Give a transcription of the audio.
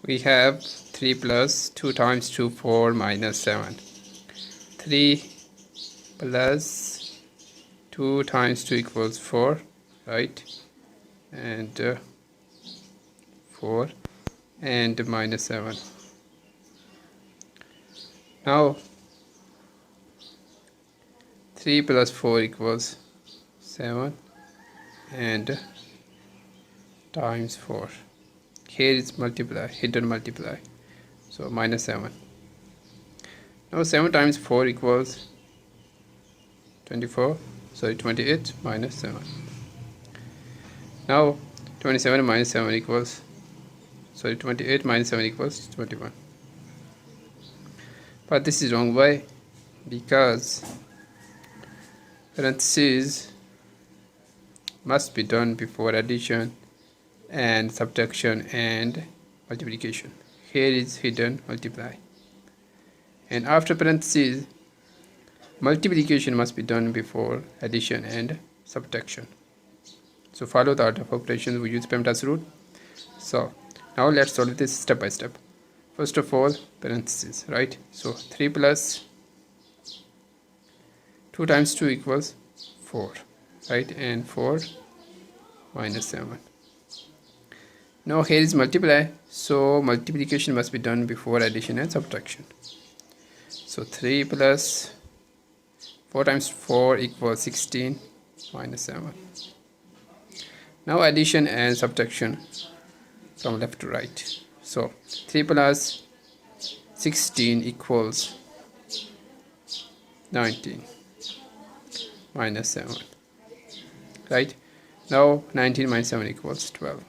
we have 3 plus 2 times 2, 4 minus 7. 3 plus 2 times 2 equals 4, right? And 4 and minus 7. Now 3 plus 4 equals 7 and times 4. Here is multiply, hidden multiply, so minus 7. Now 7 times 4 equals 28 minus 7. Now 27 minus 7 equals 28 minus 7 equals 21. But this is wrong. Why? Because parentheses must be done before addition and subtraction and multiplication. Here is hidden multiply, and after parentheses multiplication must be done before addition and subtraction. So follow the order of operations. We use Pemdas rule. So now let's solve this step by step. First of all, parentheses, right? So 3 plus 2 times 2 equals 4, right? And 4 minus 7. Now here is multiply, so multiplication must be done before addition and subtraction. So 3 plus 4 times 4 equals 16 minus 7. Now addition and subtraction from left to right. So 3 plus 16 equals 19 minus 7, right? Now 19 minus 7 equals 12.